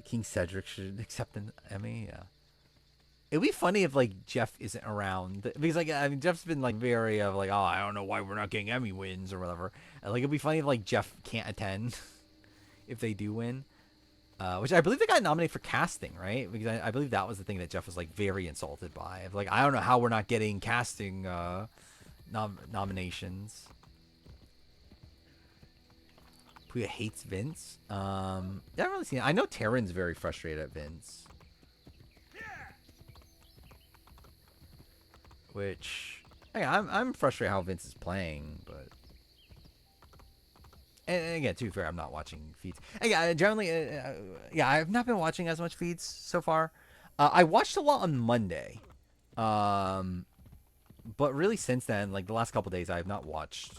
King Cedric should accept an Emmy. Yeah. It'd be funny if like Jeff isn't around because like I mean Jeff's been like very of like, oh, I don't know why we're not getting Emmy wins or whatever. And, like it'd be funny if like Jeff can't attend if they do win. Which I believe they got nominated for casting, right? Because I believe that was the thing that Jeff was like very insulted by. Like I don't know how we're not getting casting nominations. Puya hates Vince. I haven't really seen it. I know Taryn's very frustrated at Vince. Which, yeah, I'm frustrated how Vince is playing, but and again, to be fair, I'm not watching feeds. And yeah, generally, yeah, I've not been watching as much feeds so far. I watched a lot on Monday, um, but really since then, like the last couple days, I have not watched.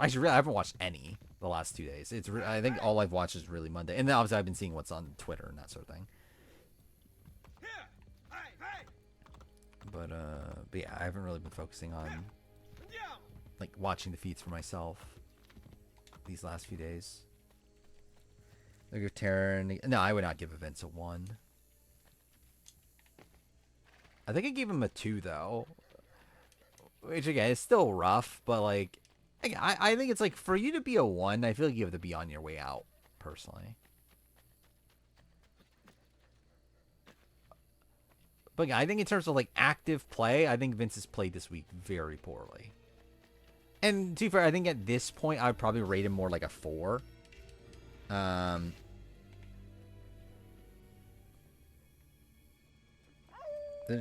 Actually, really, I haven't watched any the last 2 days. I think all I've watched is really Monday, and then obviously I've been seeing what's on Twitter and that sort of thing. But yeah, I haven't really been focusing on like watching the feeds for myself these last few days. Look at Terran. No, I would not give events a 1. I think I gave him a 2 though, which again is still rough, but like I think it's like for you to be a 1, I feel like you have to be on your way out personally. But yeah, I think in terms of like active play, I think Vince has played this week very poorly. And to be fair, I think at this point I would probably rate him more like a 4. Then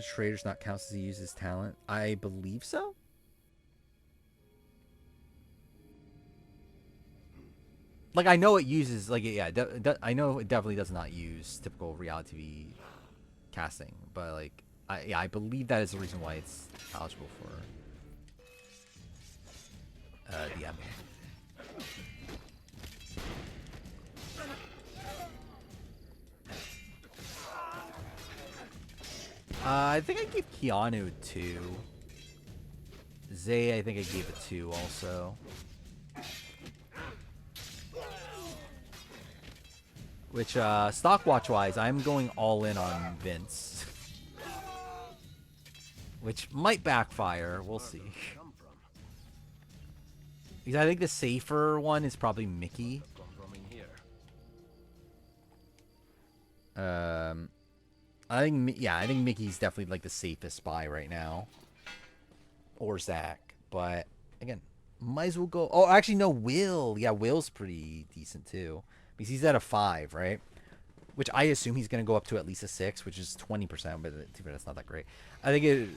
Schrader's not counts as he uses talent. I believe so. Like I know it uses like yeah, I know it definitely does not use typical reality TV casting, but like I believe that is the reason why it's eligible for the Emmy. I think I gave Keanu a 2. Zay, I think I gave a 2 also. Which, stock watch wise, I'm going all in on Vince. Which might backfire. We'll see. Because I think the safer one is probably Mickey. I think Mickey's definitely like the safest spy right now. Or Zach. But again, might as well go. Oh, actually, no, Will. Yeah, Will's pretty decent too. Because he's at a 5, right? Which I assume he's going to go up to at least a 6, which is 20%, but that's not that great. I think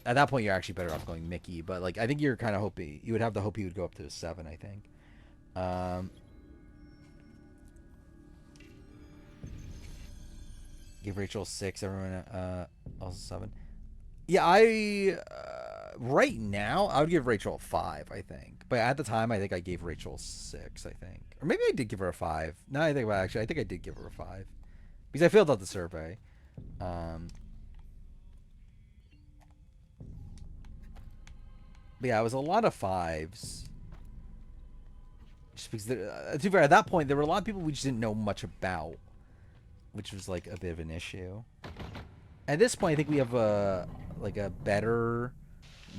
at that point you're actually better off going Mickey, but like I think you're kind of hoping you would have the hope he would go up to a 7. I think. Give Rachel a 6. Everyone also 7. Yeah, right now I would give Rachel a 5. I think, but at the time I think I gave Rachel a 6. I think, or maybe I did give her a 5. Now I think about it, actually, I think I did give her a 5 because I filled out the survey. But yeah, it was a lot of 5s. Just because, to be fair, at that point there were a lot of people we just didn't know much about, which was like a bit of an issue. At this point, I think we have a better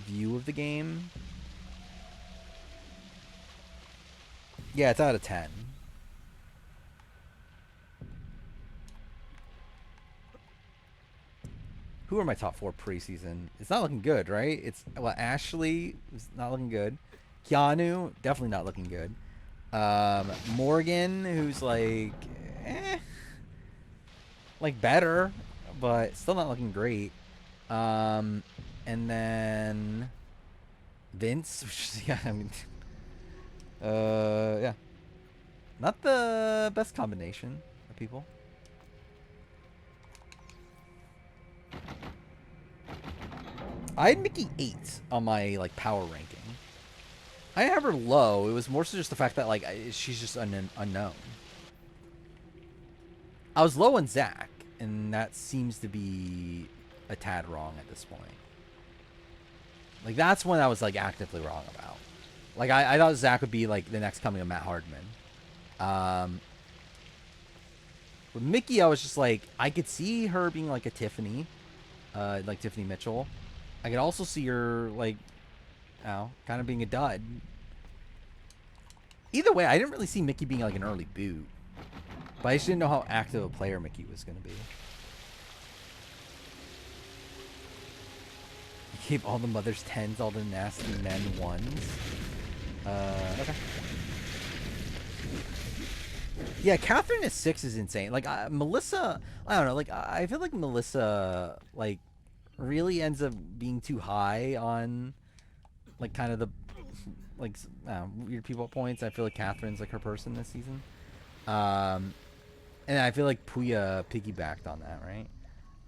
view of the game. Yeah, it's out of 10. Who are my top 4 preseason? It's not looking good, right? It's Ashley is not looking good. Keanu definitely not looking good. Morgan, who's like, like better, but still not looking great. And then Vince, which is, yeah, I mean, yeah, not the best combination of people. I had Mickey 8 on my like power ranking. I have her low. It was more so just the fact that like she's just unknown. I was low on Zach, and that seems to be a tad wrong at this point. Like that's when I was like actively wrong about. Like I thought Zach would be like the next coming of Matt Hardman. With Mickey, I was just like, I could see her being like a Tiffany, like Tiffany Mitchell. I could also see her like, kind of being a dud. Either way, I didn't really see Mickey being like an early boot, but I just didn't know how active a player Mickey was going to be. He gave all the mothers tens, all the nasty men ones. Okay. Yeah, Catherine at 6 is insane. Like Melissa, I don't know. Like I feel like Melissa like really ends up being too high on like kind of the like weird people points. I feel like Catherine's like her person this season. And I feel like Puya piggybacked on that, right?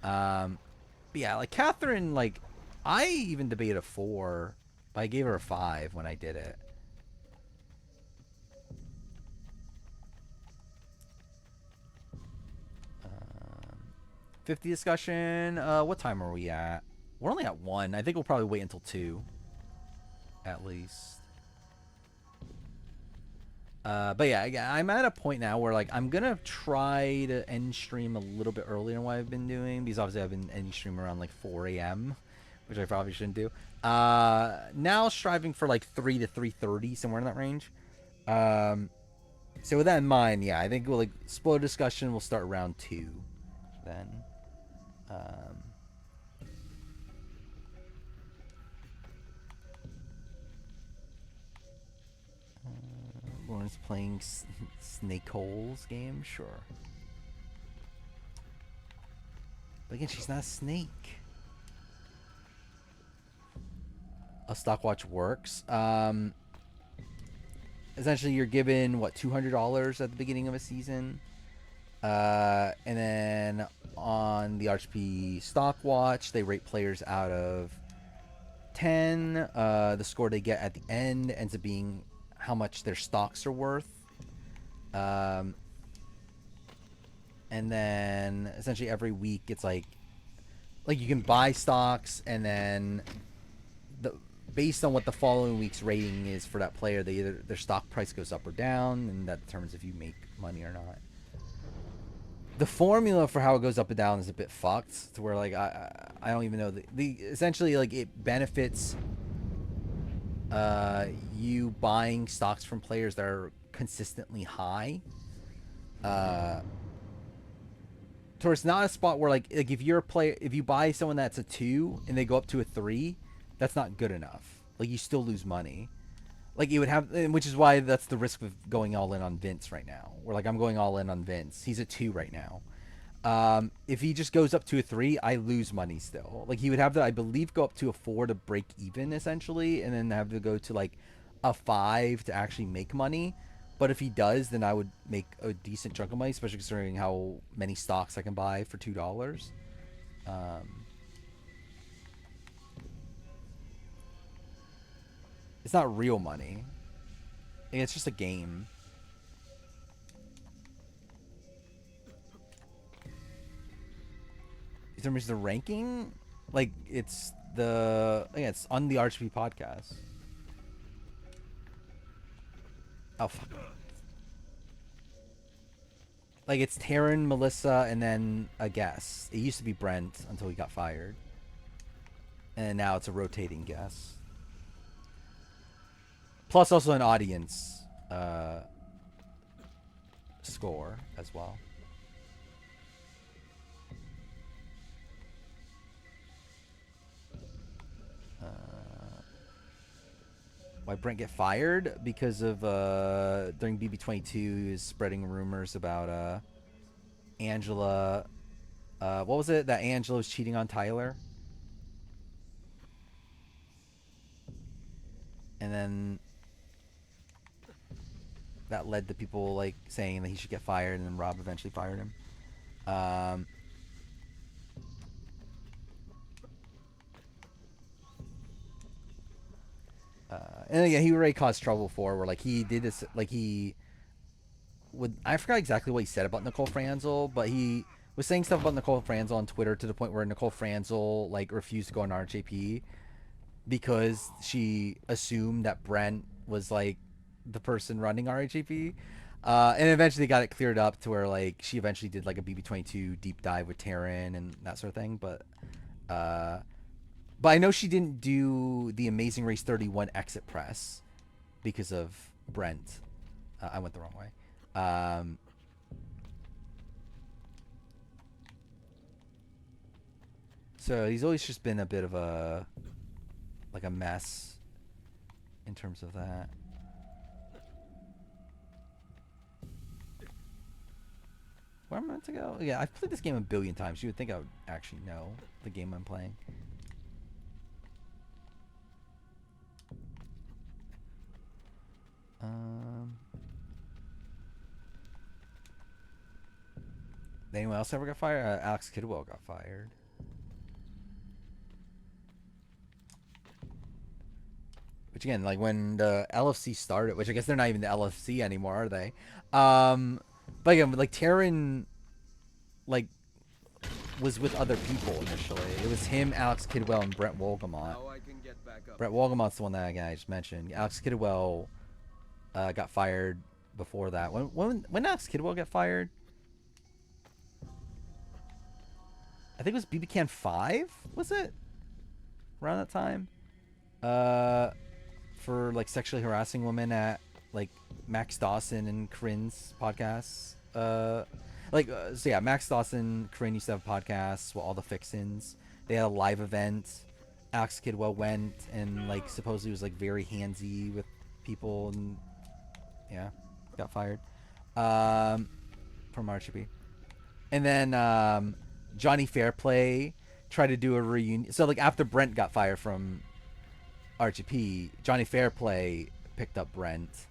But yeah, like Catherine, like I even debated a 4, but I gave her a 5 when I did it. 50 discussion. What time are we at? We're only at 1. I think we'll probably wait until 2, at least. But yeah, I'm at a point now where like I'm gonna try to end stream a little bit earlier than what I've been doing, because obviously I've been ending stream around like 4 a.m., which I probably shouldn't do. Now striving for like 3 to 3:30, somewhere in that range. So with that in mind, yeah, I think we'll like spoiler discussion will start around 2 then. Lauren's playing Snake Holes game, sure. But again, she's not a snake. A stock watch works. Essentially, you're given what, $200 at the beginning of a season, and then on the RHP stock watch, they rate players out of 10. The score they get at the end ends up being how much their stocks are worth. And then essentially every week it's like you can buy stocks, and then based on what the following week's rating is for that player, their stock price goes up or down, and that determines if you make money or not. The formula for how it goes up and down is a bit fucked, to where like I don't even know the essentially like it benefits you buying stocks from players that are consistently high. So it's not a spot where like if you're a player, if you buy someone that's a 2 and they go up to a 3, that's not good enough. Like you still lose money. Like you would have, which is why that's the risk of going all in on Vince right now. Where like I'm going all in on Vince. He's a 2 right now. If he just goes up to a 3, I lose money still. Like he would have to, I believe, go up to a 4 to break even essentially, and then have to go to like a 5 to actually make money. But if he does, then I would make a decent chunk of money, especially considering how many stocks I can buy for $2. It's not real money. It's just a game. In terms of the ranking, like it's on the RHP podcast. Oh fuck. Like it's Taryn, Melissa, and then a guest. It used to be Brent until he got fired, and now it's a rotating guest. Plus also an audience score as well. Why Brent get fired? Because of during BB22 he was spreading rumors about Angela. What was it that Angela was cheating on Tyler? And then that led to people like saying that he should get fired, and then Rob eventually fired him. And again, he already caused trouble for where like he did this, like he would, I forgot exactly what he said about Nicole Franzel, but he was saying stuff about Nicole Franzel on Twitter to the point where Nicole Franzel like refused to go on RJP because she assumed that Brent was like the person running RHAP. And eventually got it cleared up to where like she eventually did like a BB-22 deep dive with Taryn and that sort of thing. Uh, but I know she didn't do the Amazing Race 31 exit press because of Brent. I went the wrong way. So he's always just been a bit of a like a mess in terms of that. Where am I meant to go? Yeah, I've played this game a billion times. You would think I would actually know the game I'm playing. Anyone else ever got fired? Alex Kidwell got fired. Which again, like when the LFC started, which I guess they're not even the LFC anymore, are they? But again, like Taryn, like was with other people initially. It was him, Alex Kidwell, and Brent Wolgamott. Brent Wolgamott's the one that I just mentioned. Alex Kidwell got fired before that. When Alex Kidwell got fired? I think it was BB Can 5, was it? Around that time? For like sexually harassing women at like Max Dawson and Corinne's podcasts. So yeah, Max Dawson, Corinne used to have podcasts with all the fixins. They had a live event. Alex Kidwell went and like supposedly was like very handsy with people and yeah, got fired from RGB. And then Johnny Fairplay tried to do a reunion. So like after Brent got fired from RGP, Johnny Fairplay picked up Brent,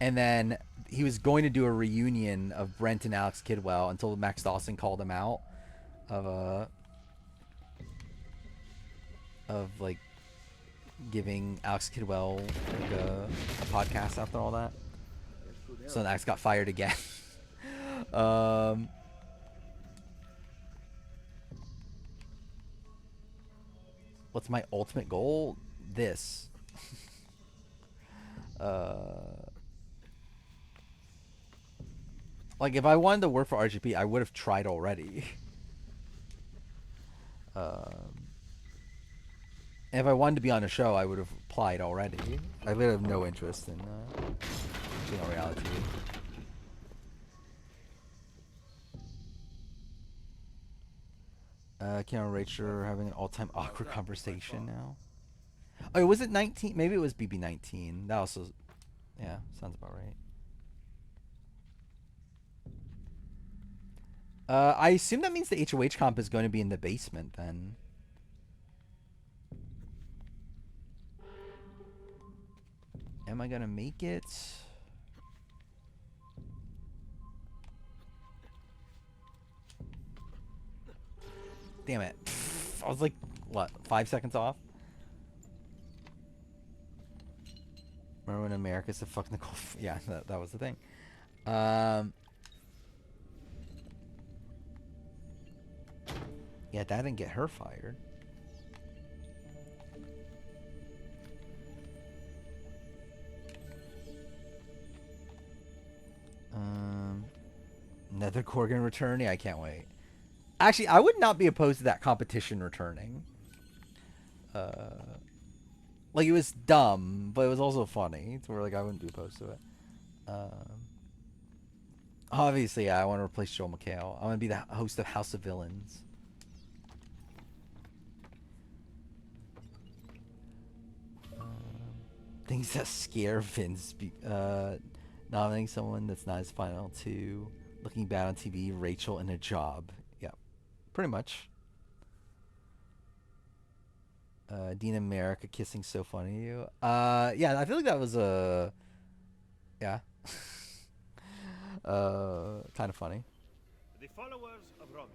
and then he was going to do a reunion of Brent and Alex Kidwell until Max Dawson called him out of like giving Alex Kidwell like a podcast after all that. So Alex got fired again. What's my ultimate goal? This. Like if I wanted to work for RGP, I would have tried already. And if I wanted to be on a show, I would have applied already. I would have no interest in being on reality TV. Keanu Rachel having an all-time awkward conversation now. Oh, was it 19? Maybe it was BB19. That also, yeah, sounds about right. I assume that means the HOH comp is going to be in the basement then. Am I going to make it? Damn it. I was like, what, 5 seconds off? Remember when America said fuck Nicole? Yeah, that was the thing. Yeah, that didn't get her fired. Nether Gorgon returning? I can't wait. Actually, I would not be opposed to that competition returning. Like, it was dumb, but it was also funny. To where, like, I wouldn't be opposed to it. Obviously, yeah, I want to replace Joel McHale. I want to be the host of House of Villains. Things that scare Vince. Nominating someone that's not his final two. Looking bad on TV. Rachel in a job. Yeah, pretty much. Dean America kissing so funny to you. Yeah, I feel like that was a yeah. Kind of funny. The followers of Romulus.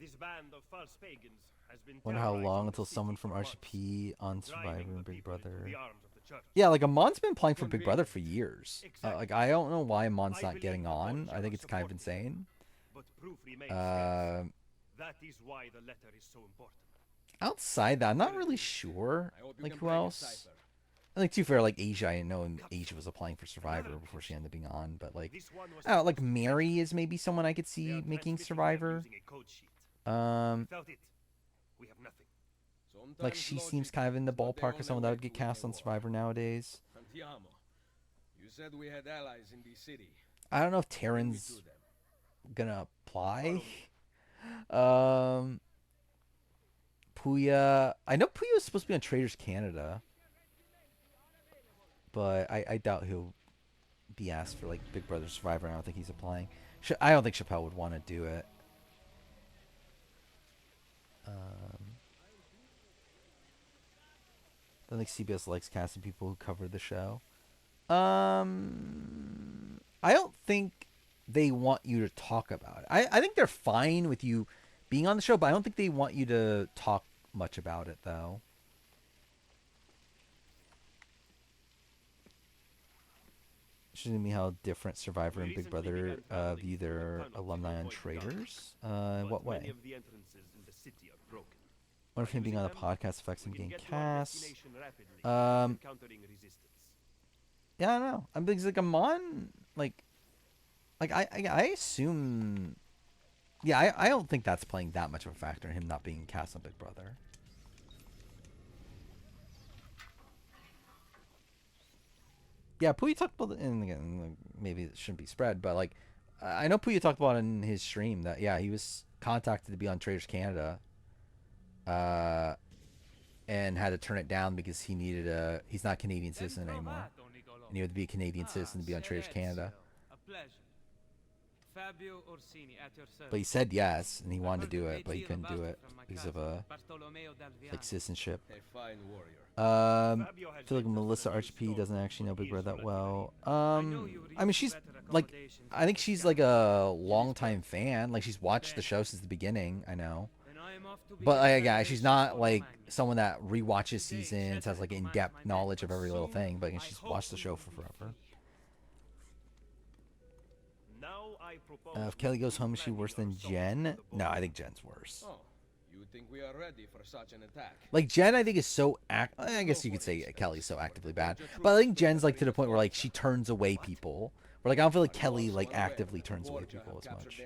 This band of false pagans has been Wonder how long terrorizing until the someone city from for RCP on months, Survivor driving and the Big people into Brother. the arms of the church. Yeah, like Amon's been playing for Big Brother for Convinced. years. Exactly. Like I don't know why Amon's I not believe getting the on. Bolshevik I think it's kind of support insane. But proof remains scarce. That is why the letter is so important. Outside that, I'm not really sure. Like who else? Like, to be fair, like Asia, I know Asia was applying for Survivor before she ended up being on, but like, This one was I don't know, like supposed to be Mary ours. is maybe someone I could They see are making transmitting them Survivor. using a code sheet. Um, Without it, we have nothing. like Sometimes she seems logic kind of in the is not the ballpark of only someone that way would to get win cast a on war. Survivor nowadays. Antiamo, you said we had allies in this city. I don't know if Bring me to Taryn's them. gonna apply. Follow me. Um, Puya, I know Puya is supposed to be on Traders Canada, but I doubt he'll be asked for like Big Brother Survivor. I don't think he's applying. I don't think Chappelle would want to do it. I don't think CBS likes casting people who cover the show. I don't think they want you to talk about it. I think they're fine with you being on the show, but I don't think they want you to talk much about it, though. Showing me how different Survivor and Big Brother view their alumni on Traders. In what way? Of the entrances in the city are broken. What if him being on a Using them, podcast affects him we can getting get to our cast? destination rapidly, Um, encountering resistance. Yeah, I don't know. I'm thinking like Amon, like I assume. Yeah, I don't think that's playing that much of a factor in him not being cast on Big Brother. Yeah, Puya talked about, and again, like, maybe it shouldn't be spread, but like, I know Puya talked about in his stream that yeah, he was contacted to be on Traders Canada, uh, and had to turn it down because he's not a Canadian citizen anymore, and he had to be a Canadian citizen to be on Traders Canada. A pleasure. Fabio Orsini at your service. But he said yes, and he wanted to do it, but he couldn't do it because of Bartolomeo Dal like citizenship. A fine warrior. I feel like Melissa RHP doesn't actually know Big Brother that well. I mean, she's like, I think she's like a longtime fan. Like, she's watched the show since the beginning. I know, but like, yeah, she's not like someone that rewatches seasons, has like in-depth knowledge of every little thing. But again, she's watched the show for forever. Now I propose If Kelly goes home, is she worse than Jen? No, I think Jen's worse. Oh, you think we are ready for such an attack? Like, Jen, I think is so I guess you could say Kelly's so actively bad, but I think Jen's like to the point where like she turns away people. Where like I don't feel like Kelly like actively turns away people as much.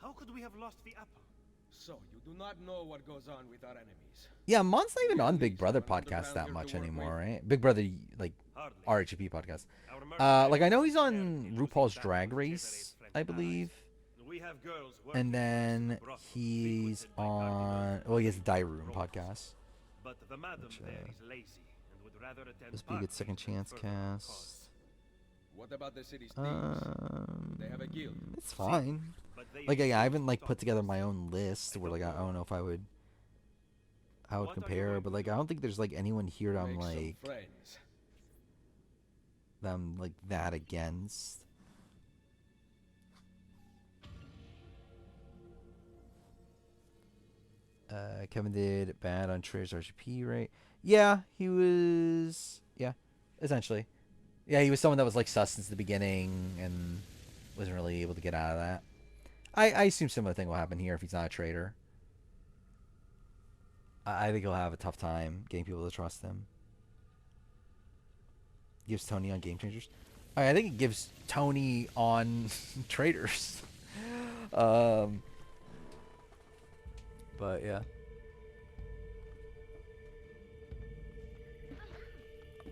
How could we have lost the apple? So you do not know what goes on with our enemies. Yeah, Mon's not even on Big Brother podcast that much anymore, right? Big Brother like Hardly. RHP podcast. Our Like I know he's on RuPaul's Drag Race, I believe, We have girls working and for us in then the brothel, he's frequented by on. Well, he has the Die Room podcast. But the madam Which, there is lazy and would rather attend Must be a good parties second than chance further our cast. cause. What about the city's thieves? They have a guild. It's fine. But they Like I refuse haven't to like talk put to together us. my own list where like I don't know if I would how I would What are you compare, going but to like do? I don't think there's like anyone here that I'm Make some like friends. that against. Kevin did bad on Traders RGP, right? Yeah, he was. Yeah, essentially. Yeah, he was someone that was like sus since the beginning and wasn't really able to get out of that. I assume similar thing will happen here if he's not a trader. I think he'll have a tough time getting people to trust him. Gives Tony on Game Changers. I think it gives Tony on traders. But yeah.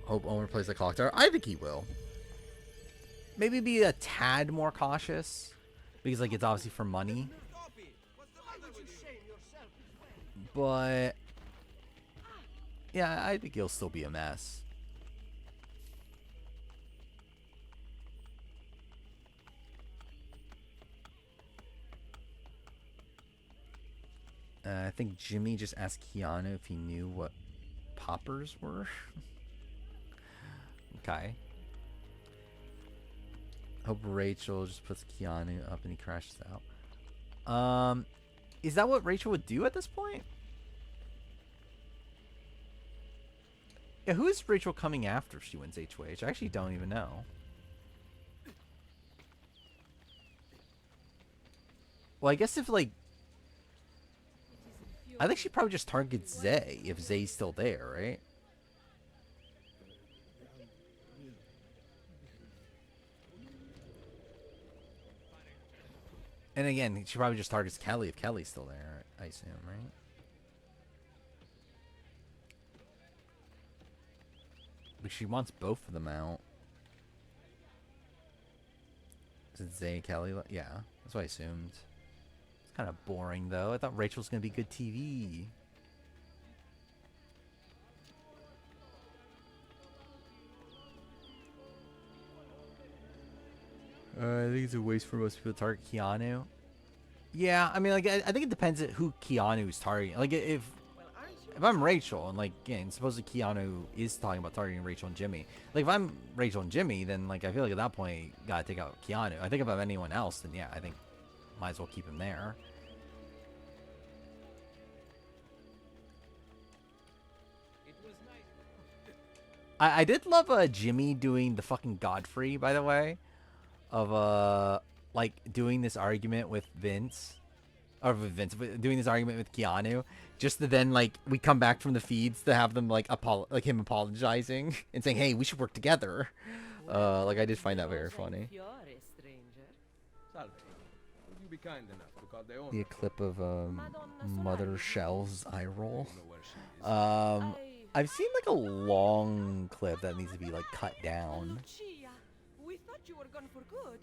Hope Omer plays the clock tower. I think he will. Maybe be a tad more cautious because like it's obviously for money. But yeah, I think he'll still be a mess. I think Jimmy just asked Keanu if he knew what poppers were. Okay. Hope Rachel just puts Keanu up and he crashes out. Is that what Rachel would do at this point? Yeah, who is Rachel coming after if she wins HOH? I actually don't even know. Well, I guess if like I think she probably just targets Zay if Zay's still there, right? And again, she probably just targets Kelly if Kelly's still there, I assume, right? But she wants both of them out. Is it Zay and Kelly? Yeah, that's what I assumed. It's kind of boring, though. I thought Rachel was going to be good TV. I think it's a waste for most people to target Keanu. Yeah, I mean, like, I think it depends on who Keanu is targeting. Like, if I'm Rachel and, like, again, supposedly Keanu is talking about targeting Rachel and Jimmy. Like, if I'm Rachel and Jimmy, then, like, I feel like at that point, you gotta take out Keanu. I think if I'm anyone else, then, yeah, I think might as well keep him there. I did love Jimmy doing the fucking Godfrey, by the way. Of like doing this argument with Vince, or with Vince, doing this argument with Keanu, just to then like we come back from the feeds to have them like him apologizing and saying, "Hey, we should work together." Like I did find that very funny. Salve. Would you be kind enough to call the owner? The clip of Mother Shell's eye roll. I don't know where she is. I've seen like a long clip that needs to be like cut down We thought you were gone for good.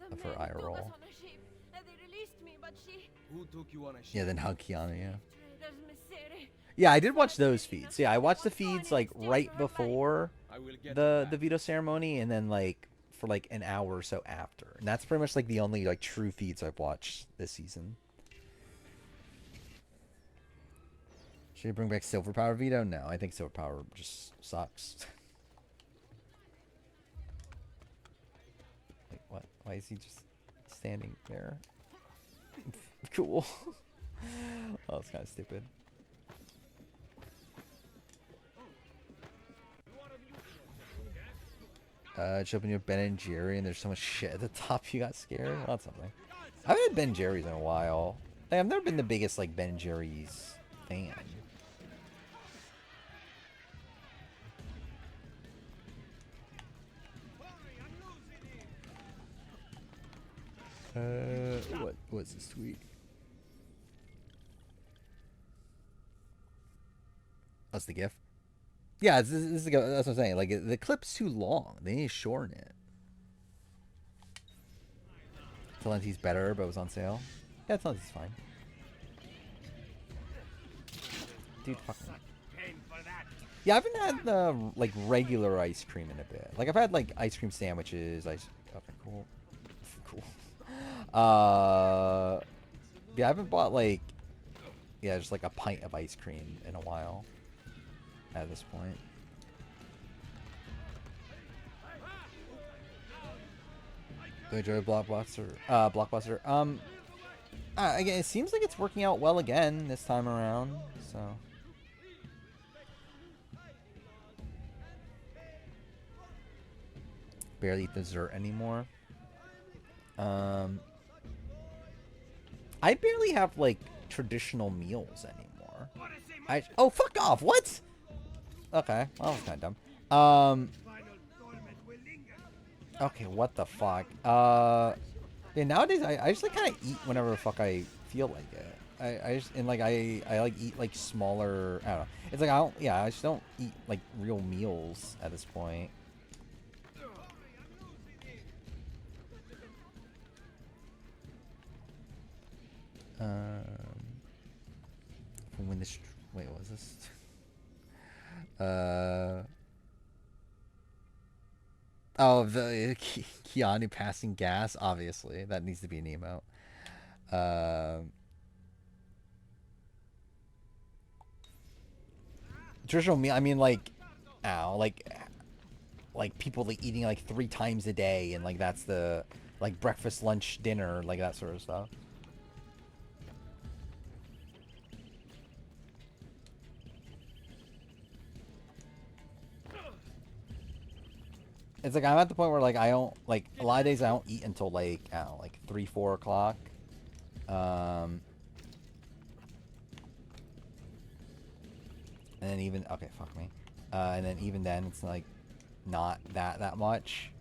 The of her men eye took us roll. on a ship, and they released me, but she Who took you on a ship? Yeah, then hug Keanu. Yeah. traders Messere. Yeah, I did watch those feeds. Yeah, I watched the feeds like right before I will get the you back. veto ceremony, and then like for like an hour or so after. And that's pretty much like the only like true feeds I've watched this season. Should I bring back Silver Power veto? No, I think Silver Power just sucks. Wait, what? Why is he just standing there? Cool. Oh, it's kind of stupid. Just open your Ben and Jerry, and there's so much shit at the top. You got scared. Well, that's something. I haven't had Ben and Jerry's in a while. Like, I've never been the biggest like Ben and Jerry's fan. What's this tweet? That's the GIF. Yeah, this is that's what I'm saying. Like the clip's too long. They need to shorten it. Talenti's better, but it was on sale. Yeah, Talenti's fine. Dude, fucking. Yeah, I haven't had the like regular ice cream in a bit. Like I've had like ice cream sandwiches. Okay, cool. Cool. Yeah, I haven't bought like just like a pint of ice cream in a while. At this point. Do I enjoy Blockbuster? Again, it seems like it's working out well again this time around. So. Barely eat dessert anymore. I barely have like traditional meals anymore. Oh, fuck off! What? Okay, well, that was kind of dumb. Okay, what the fuck? Yeah, nowadays I just like kind of eat whenever the fuck I feel like it. I just and like I like eat like smaller. I don't know. It's like I just don't eat like real meals at this point. When this wait, what was this? Oh, the Keanu passing gas. Obviously, that needs to be an emote. Traditional meal. I mean, like, like people like eating like 3 times a day, and like that's the like breakfast, lunch, dinner, like that sort of stuff. It's like I'm at the point where like I don't like a lot of days I don't eat until like I don't know, like 3-4 o'clock. And then even okay, fuck me. And then even then it's like not that much.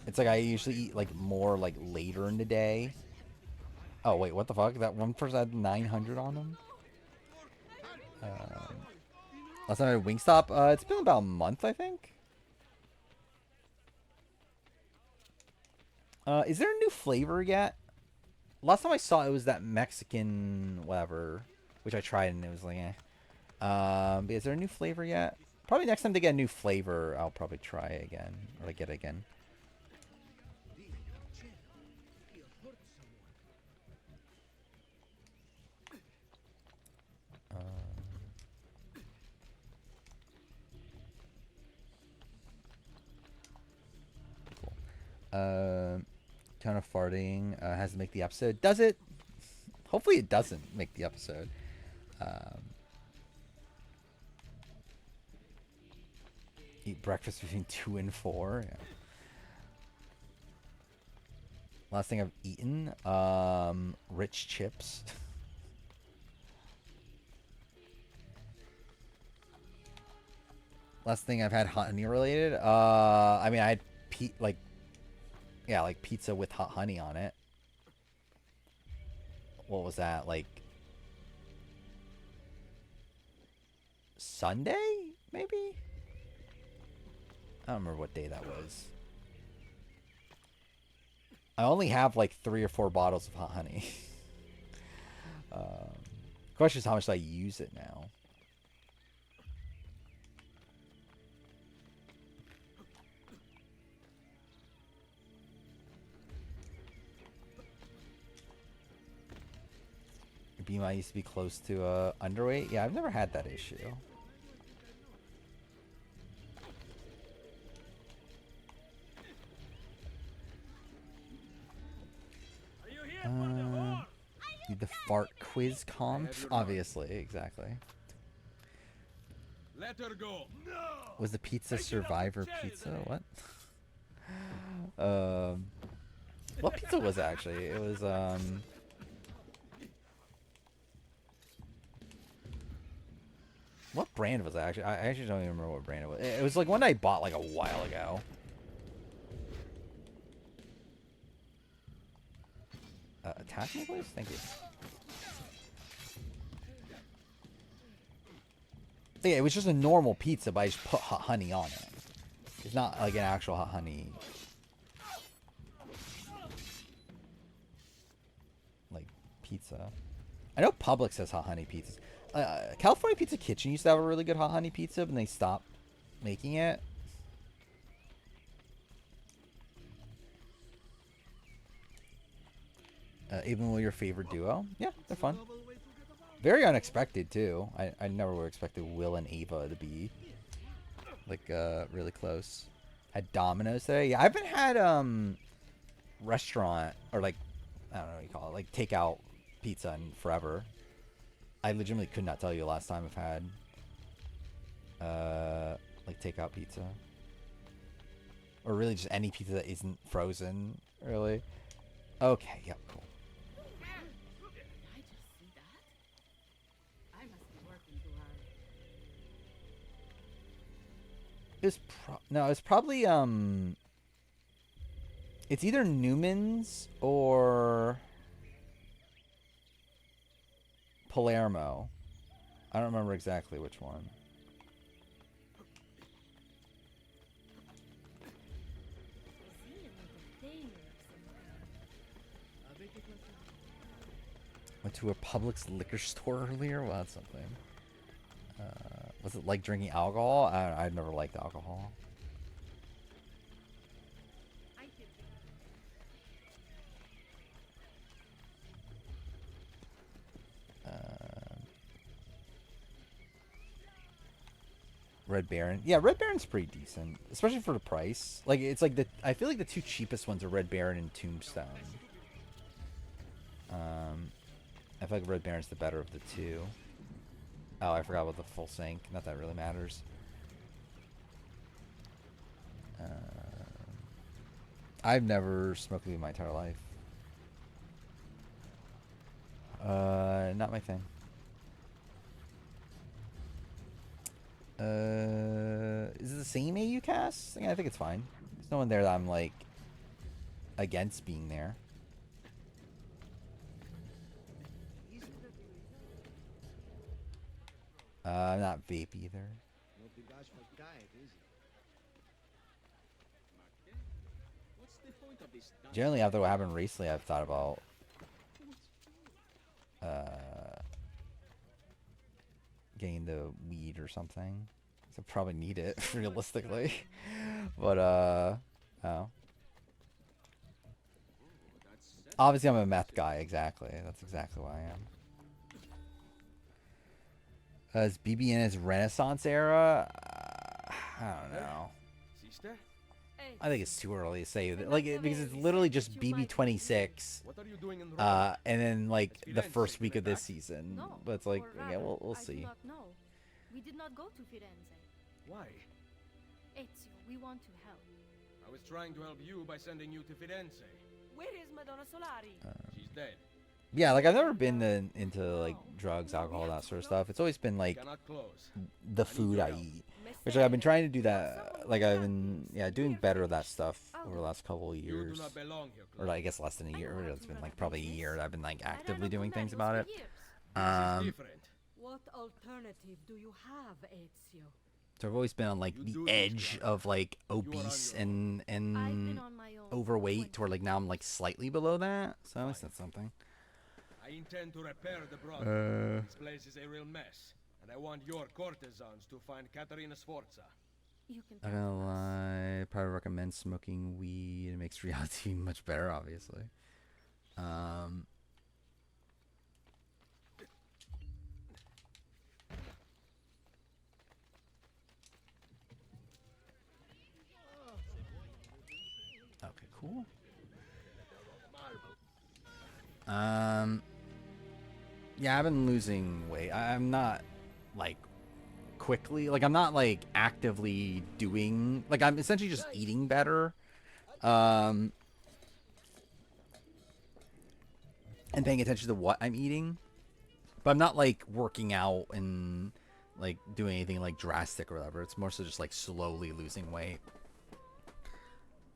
It's like I usually eat like more like later in the day. Oh wait, what the fuck? That one person had 900 on them. Last time I had Wingstop, it's been about a month, I think. Is there a new flavor yet? Last time I saw it was that Mexican whatever, which I tried and it was like, eh. But is there a new flavor yet? Probably next time they get a new flavor, I'll probably try it again or like get it again. Ton of farting has to make the episode. Does it? Hopefully it doesn't make the episode. Eat breakfast between 2 and 4. Yeah. Last thing I've eaten, rich chips. Last thing I've had honey related. I mean, I had like pizza with hot honey on it. What was that? Like Sunday, maybe? I don't remember what day that was. I only have like 3 or 4 bottles of hot honey. Question is how much do I use it now? BMI used to be close to underweight. Yeah, I've never had that issue. The fart quiz conf, obviously, exactly. Let her go. Was the pizza Survivor pizza? What? What pizza was it actually? It was what brand was it actually? I actually don't even remember what brand it was. It was like one I bought like a while ago. Attack me, please? Thank you. Yeah, it was just a normal pizza, but I just put hot honey on it. It's not like an actual hot honey. Like, pizza. I know Publix has hot honey pizzas. California Pizza Kitchen used to have a really good hot honey pizza, but they stopped making it. Even with your favorite duo. Yeah, they're fun. Very unexpected, too. I never would have expected Will and Ava to be, like, really close. Had Domino's today. Yeah, I haven't had, restaurant, or, like, I don't know what you call it, like, takeout pizza in forever. I legitimately could not tell you the last time I've had, like, takeout pizza. Or really just any pizza that isn't frozen, really. Okay, yep, cool. It's probably it's either Newman's or Palermo. I don't remember exactly which one. Went to a Publix liquor store earlier. Well, that's something. Was it like drinking alcohol? I've never liked alcohol. Red Baron. Yeah, Red Baron's pretty decent, especially for the price. Like, it's like I feel like the 2 cheapest ones are Red Baron and Tombstone. I feel like Red Baron's the better of the 2. Oh, I forgot about the full sink. Not that it really matters. I've never smoked weed in my entire life. Not my thing. Is it the same AU cast? I think it's fine. There's no one there that I'm like against being there. Not vape either. Generally, after what happened recently, I've thought about getting the weed or something. So probably need it realistically, but oh. Obviously, I'm a meth guy. Exactly. That's exactly why I am. Is BB in his Renaissance era? I don't know. Sister? I think it's too early to say that, like, because it's literally just BB26, What are you doing in Rome? and then like Is the Firenze first week of coming this back? season. No. But it's like, or yeah, rather, we'll I see. do not know. We did not go to Firenze. Why? Ezio, we want to help. I was trying to help you by sending you to Firenze. Where is Madonna Solari? She's dead. Yeah, like I've never been into like drugs, alcohol, that sort of stuff. It's always been like Cannot close. the food I eat, which like, I've been trying to do that. Like I've been doing better with that stuff over the last couple of You years, do not belong here, or Claude. I guess less than a year. It's been like probably a year that I've been like I ran actively a doing things commercial about for it. years. This is different. What alternative do you have, Ezio? So I've always been on like You the do this, edge Clara. of like You are on obese your own. I've been and on my own. for overweight 20 to where like now I'm like slightly below that. So at least that's something. I intend to repair the Brotherhood. This place is a real mess. And I want your courtesans to find Caterina Sforza. You can Not count gonna on us. lie, probably recommend smoking weed. It makes reality much better, obviously. Okay, cool. Yeah, I've been losing weight. I'm not like quickly, like I'm not like actively doing, like I'm essentially just eating better. And paying attention to what I'm eating. But I'm not like working out and like doing anything like drastic or whatever. It's more so just like slowly losing weight.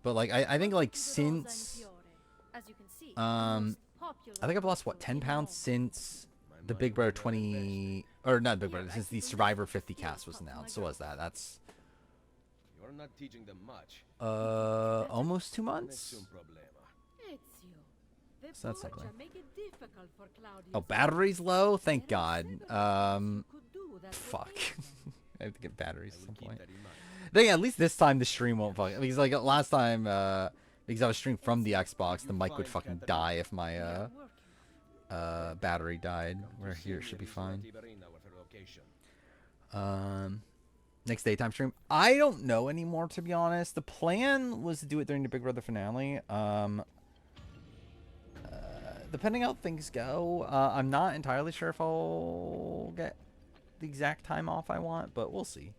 But like I think like since As you can see, I think I've lost what 10 pounds since the Big Brother 20 or not Big Brother, since the Survivor 50 cast was announced. So was that? That's You're not teaching them much. almost 2 months. Nessun problema. Ezio, the So that's Borgia something. make it difficult for Claudius. Oh, battery's low. Thank There are God. several things you could do that would Fuck. aid them. I have to get batteries I at will some keep point. that in mind. Then at least this time the stream won't fuck. Because like last time, because I was streaming from the Xbox, the mic would fucking die if my We are working on it. battery died. Come to Where see here me should be at fine. Risolati with her location. Next daytime stream. I don't know anymore, to be honest. The plan was to do it during the Big Brother finale. Depending how things go, I'm not entirely sure if I'll get the exact time off I want, but we'll see.